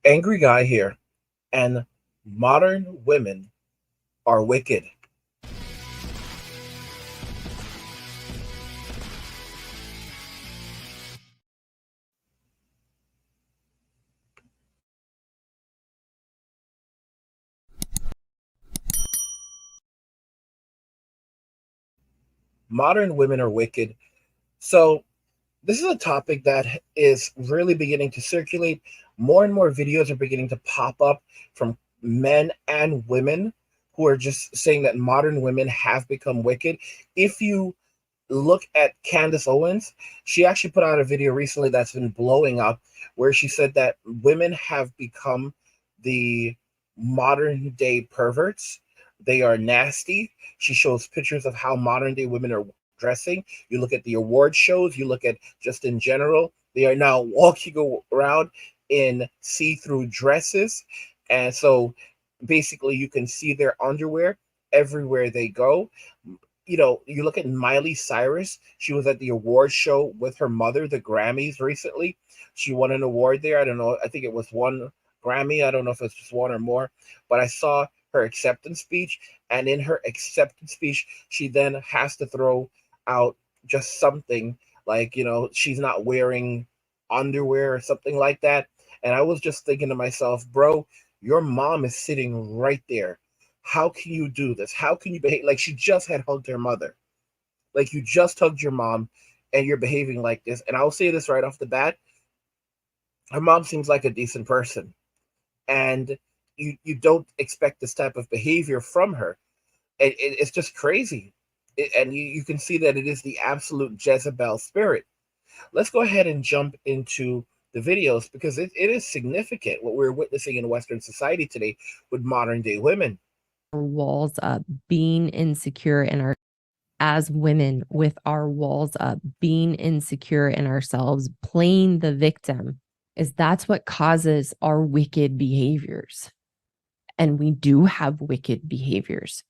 Angry guy here, and modern women are wicked. Modern women are wicked. So, this is a topic that is really beginning to circulate. More and more videos are beginning to pop up from men and women who are just saying that modern women have become wicked. If you look at Candace Owens, she actually put out a video recently that's been blowing up where she said that women have become the modern day perverts. They are nasty. She shows pictures of how modern day women are dressing. You look at the award shows, you look at just in general, they are now walking around in see through dresses. And so basically, you can see their underwear everywhere they go. You look at Miley Cyrus. She was at the award show with her mother, the Grammys, recently. She won an award there. I don't know. I think it was one Grammy. I don't know if it's just one or more. But I saw her acceptance speech. And in her acceptance speech, she then has to throw out just something like, she's not wearing underwear or something like that. And I was just thinking to myself, bro, your mom is sitting right there. How can you do this? How can you behave like she just had hugged her mother? Like you just hugged your mom and you're behaving like this. And I'll say this right off the bat. Her mom seems like a decent person. And you don't expect this type of behavior from her. It's just crazy. And you can see that it is the absolute Jezebel spirit. Let's go ahead and jump into the videos because it is significant what we're witnessing in Western society today with modern day women. Walls up, being insecure in our as women with our walls up, being insecure in ourselves, playing the victim is that's what causes our wicked behaviors. And we do have wicked behaviors.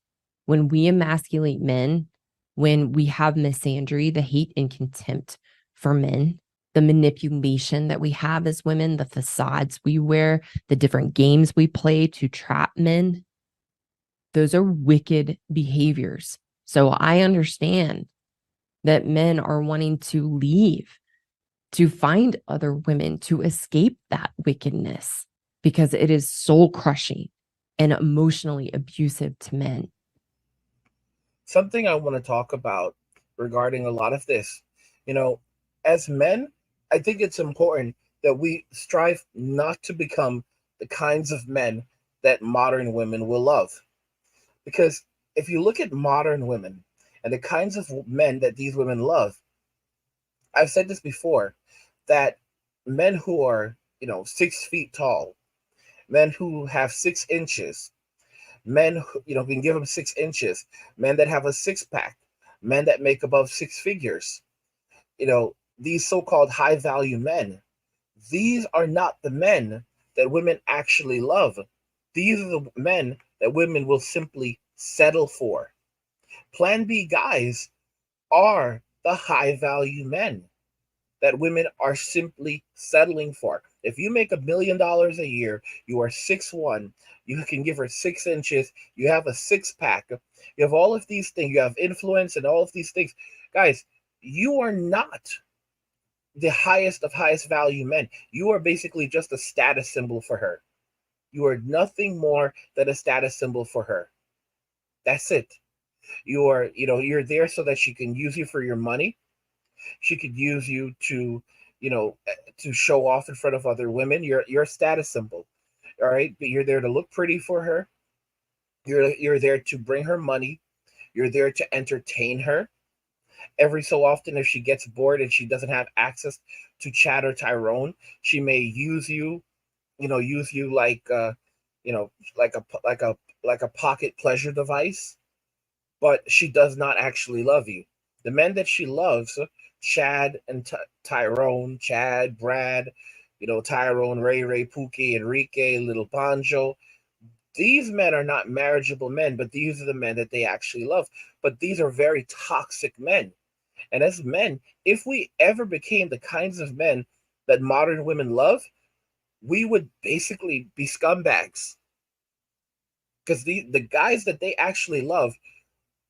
When we emasculate men, when we have misandry, the hate and contempt for men, the manipulation that we have as women, the facades we wear, the different games we play to trap men, those are wicked behaviors. So I understand that men are wanting to leave, to find other women, to escape that wickedness because it is soul crushing and emotionally abusive to men. Something I want to talk about regarding a lot of this, you know, as men, I think it's important that we strive not to become the kinds of men that modern women will love. Because if you look at modern women and the kinds of men that these women love, I've said this before that men who are, 6 feet tall, men who have 6 inches, men who, can give them 6 inches, men that have a six pack, men that make above six figures, these so called high value men, these are not the men that women actually love. These are the men that women will simply settle for. Plan B guys are the high value men that women are simply settling for. If you make $1 million a year, you are 6'1", you can give her 6 inches, you have a six pack, you have all of these things, you have influence and all of these things. Guys, you are not the highest of highest value men. You are basically just a status symbol for her. You are nothing more than a status symbol for her. That's it. You're there so that she can use you for your money. She could use you to show off in front of other women. You're a status symbol, all right. But you're there to look pretty for her. You're there to bring her money. You're there to entertain her. Every so often, if she gets bored and she doesn't have access to Chad or Tyrone, she may use you. Use you like you know, like a pocket pleasure device. But she does not actually love you. The men that she loves, Chad and Tyrone, Chad, Brad, Tyrone, Ray, Pookie, Enrique, Little Pancho. These men are not marriageable men, but these are the men that they actually love. But these are very toxic men. And as men, if we ever became the kinds of men that modern women love, we would basically be scumbags because the guys that they actually love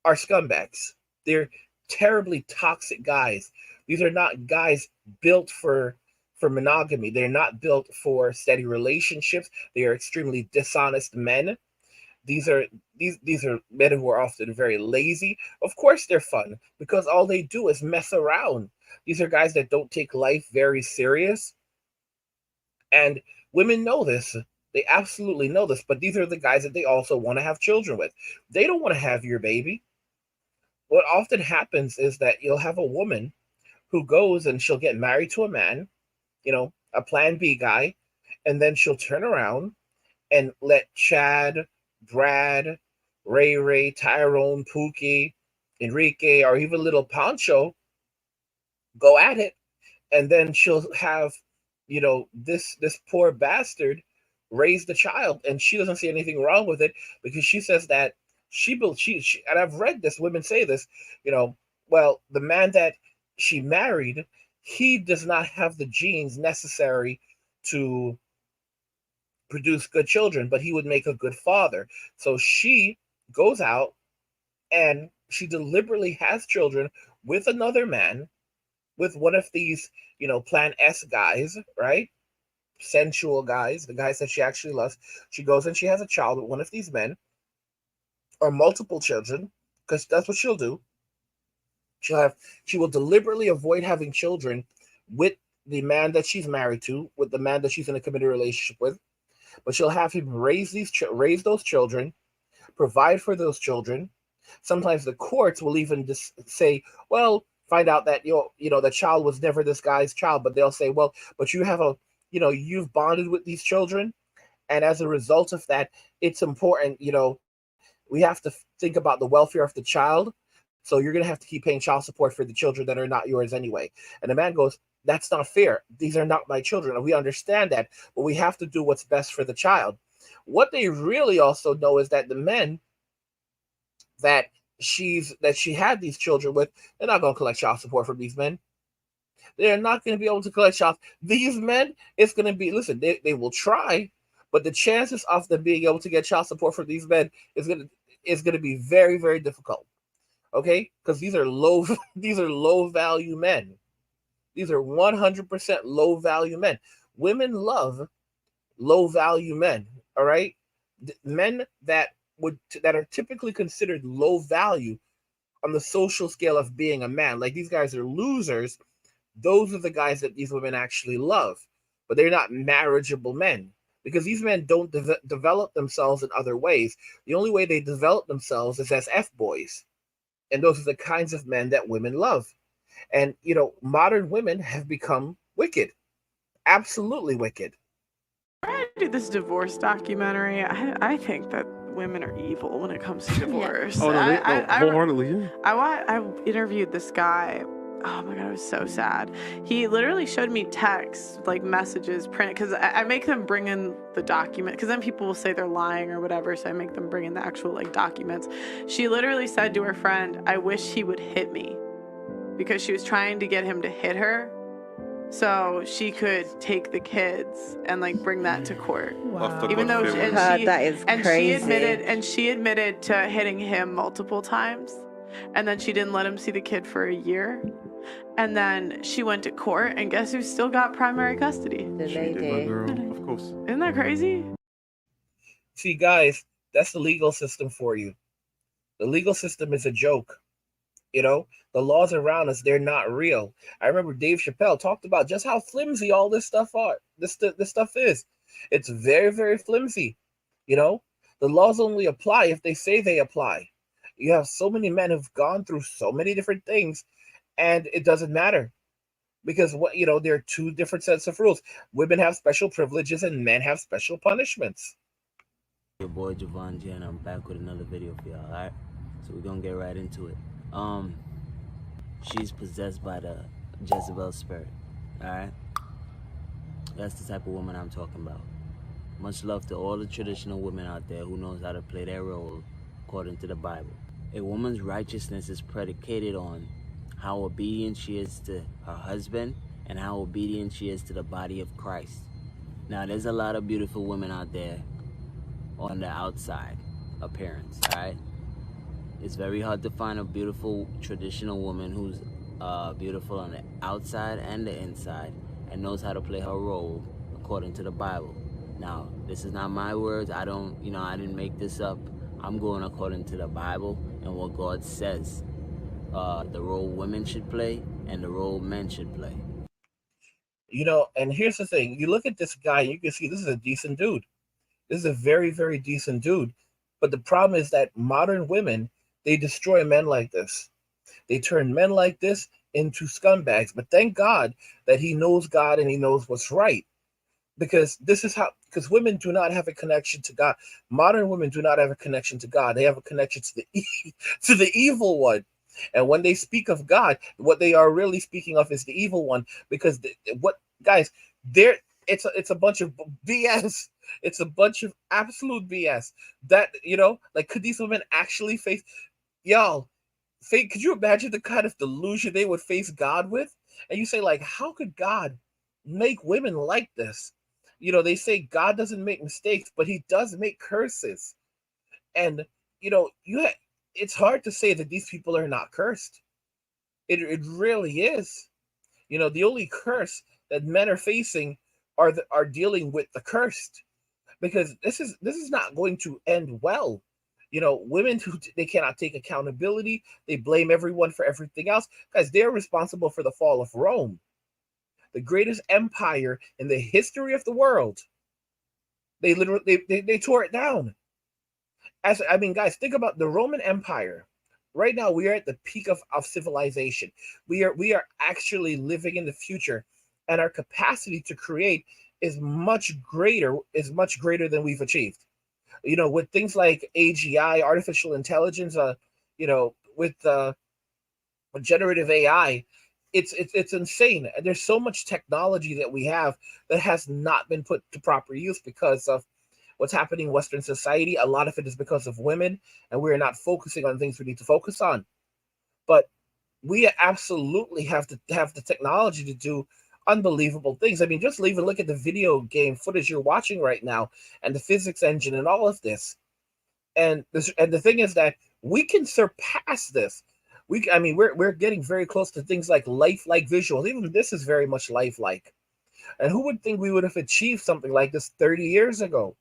are scumbags. They're terribly toxic guys. These are not guys built for monogamy. They're not built for steady relationships. They are extremely dishonest men. These are these are men who are often very lazy. Of course they're fun because all they do is mess around. These are guys that don't take life very serious. And women know this. They absolutely know this, but these are the guys that they also want to have children with. They don't want to have your baby. What often happens is that you'll have a woman who goes and she'll get married to a man, a plan B guy, and then she'll turn around and let Chad, Brad, Ray, Tyrone, Pookie, Enrique, or even little Pancho go at it, and then she'll have, this poor bastard raise the child, and she doesn't see anything wrong with it because she says that she and I've read this. Women say this, you know, well, the man that she married, he does not have the genes necessary to produce good children, but he would make a good father. So she goes out and she deliberately has children with another man, with one of these, Plan S guys, right? Sensual guys, the guys that she actually loves. She goes and she has a child with one of these men, or multiple children, because that's what she'll do. She will deliberately avoid having children with the man that she's married to, with the man that she's in a committed relationship with, but she'll have him raise those children, provide for those children. Sometimes the courts will even just say, well, find out that the child was never this guy's child, but they'll say, well, but you've bonded with these children, and as a result of that, it's important. We have to think about the welfare of the child, so you're going to have to keep paying child support for the children that are not yours anyway. And the man goes, that's not fair. These are not my children, and we understand that, but we have to do what's best for the child. What they really also know is that the men that she had these children with, they're not going to collect child support from these men. They're not going to be able to collect child. These men, it's going to be, listen, they will try, but the chances of them being able to get child support from these men is going to be very, very difficult. Okay, because these are low these are low value men. These are 100% low value men. Women love low value men. All right, men that are typically considered low value on the social scale of being a man. Like, these guys are losers. Those are the guys that these women actually love, but they're not marriageable men because these men don't develop themselves in other ways. The only way they develop themselves is as F boys, and those are the kinds of men that women love. And modern women have become wicked, absolutely wicked. I do this divorce documentary. I think that women are evil when it comes to divorce. Oh, no, wholeheartedly, yeah. I interviewed this guy. Oh my God, it was so sad. He literally showed me texts, like messages, print, because I make them bring in the document, because then people will say they're lying or whatever, so I make them bring in the actual documents. She literally said to her friend, I wish he would hit me, because she was trying to get him to hit her so she could take the kids and bring that to court. Wow. Even though that is crazy. She admitted to hitting him multiple times, and then she didn't let him see the kid for a year, and then she went to court, and guess who still got primary custody? She did, my girl. Of course. Isn't that crazy? See, guys, that's the legal system for you. The legal system is a joke. The laws around us, they're not real. I remember Dave Chappelle talked about just how flimsy all this stuff is. It's very, very flimsy. The laws only apply if they say they apply. You have so many men who've gone through so many different things, and it doesn't matter because there are two different sets of rules. Women have special privileges and men have special punishments. Your boy Javon J, and I'm back with another video for y'all. Alright, so we're gonna get right into it. She's possessed by the Jezebel spirit. Alright, that's the type of woman I'm talking about. Much love to all the traditional women out there who knows how to play their role according to the Bible. A woman's righteousness is predicated on how obedient she is to her husband and how obedient she is to the body of Christ. Now, there's a lot of beautiful women out there on the outside appearance, all right? It's very hard to find a beautiful traditional woman who's beautiful on the outside and the inside and knows how to play her role according to the Bible. Now, this is not my words. I didn't make this up. I'm going according to the Bible and what God says. The role women should play and the role men should play. And here's the thing. You look at this guy, you can see this is a decent dude. This is a very, very decent dude. But the problem is that modern women, they destroy men like this. They turn men like this into scumbags. But thank God that he knows God and he knows what's right. Because women do not have a connection to God. Modern women do not have a connection to God. They have a connection to the evil one. And when they speak of God, what they are really speaking of is the evil one. Because it's a bunch of BS. It's a bunch of absolute BS. That could these women actually face y'all? Could you imagine the kind of delusion they would face God with? And you say, like, how could God make women like this? They say God doesn't make mistakes, but he does make curses. And it's hard to say that these people are not cursed. It really is. The only curse that men are facing are dealing with the cursed, because this is not going to end well. Women who they cannot take accountability, they blame everyone for everything else. Guys, they're responsible for the fall of Rome, the greatest empire in the history of the world. They literally they tore it down. Guys, think about the Roman Empire. Right now, we are at the peak of civilization. We are actually living in the future, and our capacity to create is much greater than we've achieved. With things like AGI, artificial intelligence, with generative AI, it's insane. And there's so much technology that we have that has not been put to proper use because of what's happening in Western society. A lot of it is because of women, and we're not focusing on things we need to focus on. But we absolutely have to have the technology to do unbelievable things. Just even look at the video game footage you're watching right now, and the physics engine, and all of this. And the thing is that we can surpass this. We're getting very close to things like lifelike visuals. Even this is very much lifelike. And who would think we would have achieved something like this 30 years ago?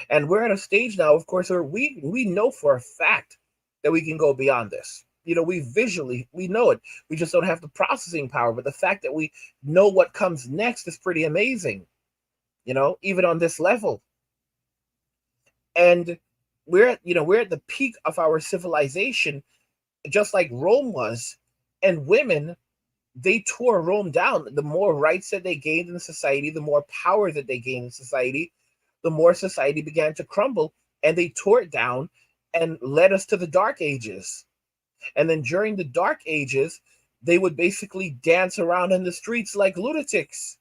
And we're at a stage now, of course, where we know for a fact that we can go beyond this. We know it. We just don't have the processing power. But the fact that we know what comes next is pretty amazing, even on this level. And we're at the peak of our civilization, just like Rome was. And women, they tore Rome down. The more rights that they gained in society, the more power that they gained in society, the more society began to crumble, and they tore it down and led us to the Dark Ages. And then during the Dark Ages, they would basically dance around in the streets like lunatics.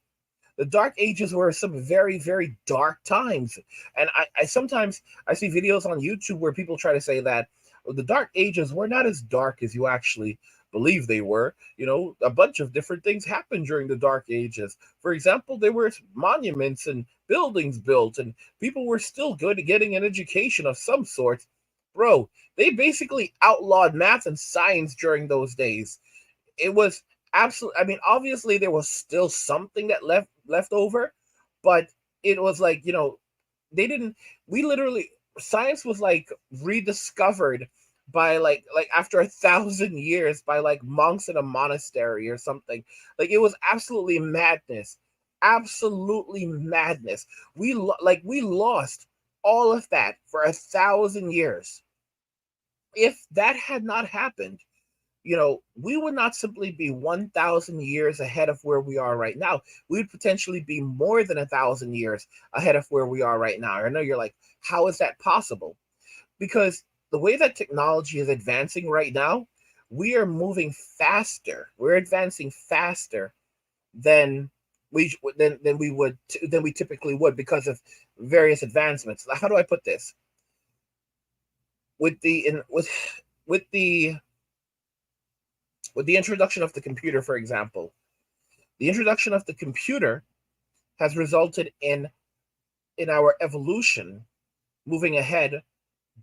The Dark Ages were some very, very dark times. And I sometimes I see videos on YouTube where people try to say that the Dark Ages were not as dark as you actually believe they were. A bunch of different things happened during the Dark Ages. For example, there were monuments and buildings built, and people were still good at getting an education of some sort. Bro, they basically outlawed math and science during those days. It was absolutely, obviously there was still something that left over, but it was like, they didn't, we literally, science was like rediscovered by like after 1,000 years by like monks in a monastery or something. Like, it was absolutely madness. Absolutely madness. We lost all of that for 1,000 years. If that had not happened, we would not simply be 1,000 years ahead of where we are right now. We would potentially be more than 1,000 years ahead of where we are right now. I know you're like, how is that possible? Because the way that technology is advancing right now, we are moving faster. We're advancing faster than we typically would because of various advancements. How do I put this? With the introduction of the computer, for example, the introduction of the computer has resulted in our evolution moving ahead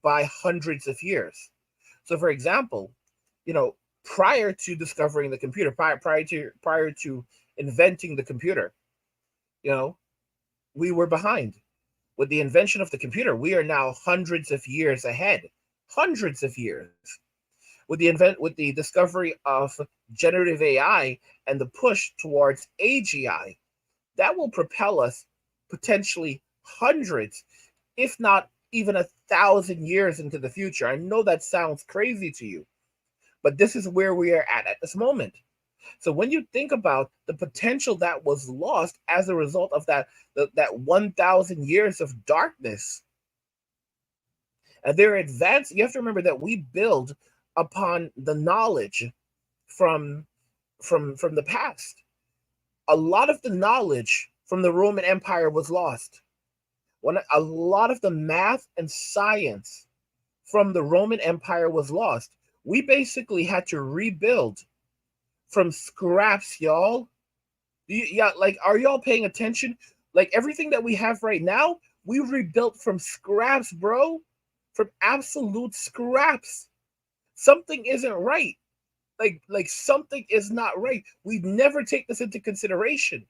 by hundreds of years. So, for example, prior to discovering the computer, prior to inventing the computer, we were behind. With the invention of the computer, we are now hundreds of years ahead. Hundreds of years. With the discovery of generative AI and the push towards AGI, that will propel us potentially hundreds, if not even 1,000 years into the future. I know that sounds crazy to you, but this is where we are at this moment. So when you think about the potential that was lost as a result of that 1,000 years of darkness, and they're advanced, you have to remember that we build upon the knowledge from the past. A lot of the knowledge from the Roman Empire was lost. When a lot of the math and science from the Roman Empire was lost, we basically had to rebuild from scraps, y'all. Yeah, like, are y'all paying attention? Like, everything that we have right now, we rebuilt from scraps, bro. From absolute scraps. Something isn't right. Like something is not right. We never take this into consideration.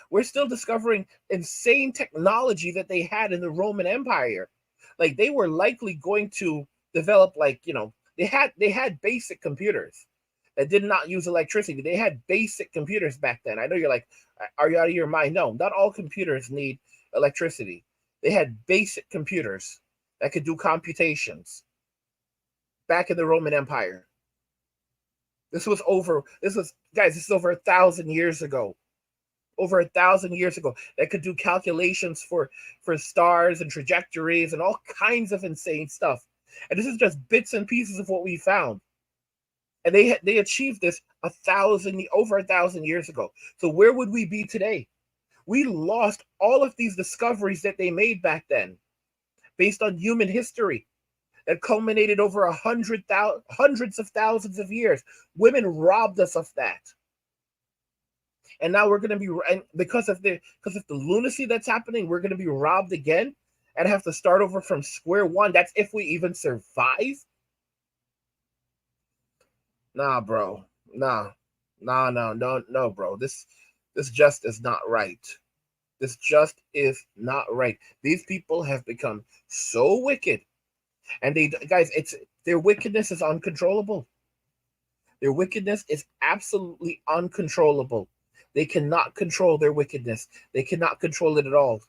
We're still discovering insane technology that they had in the Roman Empire. Like, they were likely going to develop, they had basic computers that did not use electricity. They had basic computers back then. I know you're like, are you out of your mind? No, not all computers need electricity. They had basic computers that could do computations back in the Roman Empire. This is over 1,000 years ago. Over 1,000 years ago, that could do calculations for stars and trajectories and all kinds of insane stuff. And this is just bits and pieces of what we found. And they achieved this over 1,000 years ago. So where would we be today? We lost all of these discoveries that they made back then, based on human history that culminated over hundreds of thousands of years. Women robbed us of that. And now we're going to be, and because of the lunacy that's happening, we're going to be robbed again and have to start over from square one. That's if we even survive. Nah, bro. No, bro. This just is not right. This just is not right. These people have become so wicked, and their wickedness is uncontrollable. Their wickedness is absolutely uncontrollable. They cannot control their wickedness. They cannot control it at all.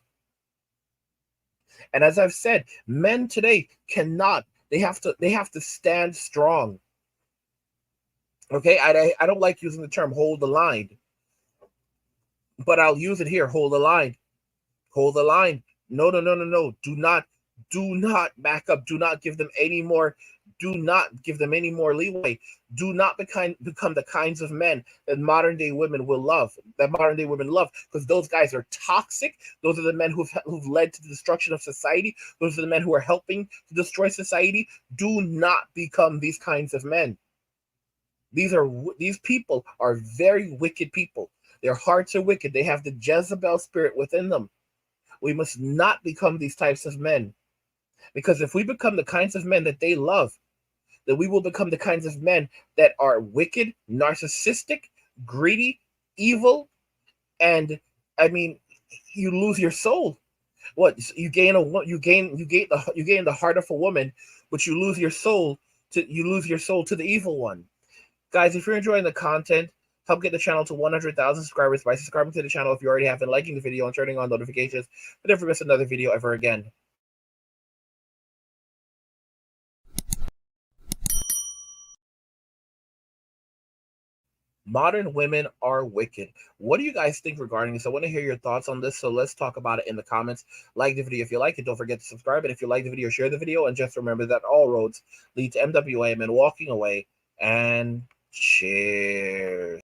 And as I've said, men today cannot. They have to stand strong. Okay, I don't like using the term hold the line, but I'll use it here. Hold the line. Hold the line. No. Do not back up. Do not give them any more. Do not give them any more leeway. Do not become the kinds of men that modern day women will love. That modern day women love, because those guys are toxic. Those are the men who've led to the destruction of society. Those are the men who are helping to destroy society. Do not become these kinds of men. These people are very wicked people. Their hearts are wicked. They have the Jezebel spirit within them. We must not become these types of men. Because if we become the kinds of men that they love, then we will become the kinds of men that are wicked, narcissistic, greedy, evil, and you lose your soul. What, you gain the heart of a woman, but you lose your soul to the evil one. Guys, if you're enjoying the content, help get the channel to 100,000 subscribers by subscribing to the channel if you already have, and liking the video and turning on notifications to never miss another video ever again. Modern women are wicked. What do you guys think regarding this? I want to hear your thoughts on this, so let's talk about it in the comments. Like the video if you like it. Don't forget to subscribe. And if you like the video, share the video. And just remember that all roads lead to MWA and walking away. And cheers.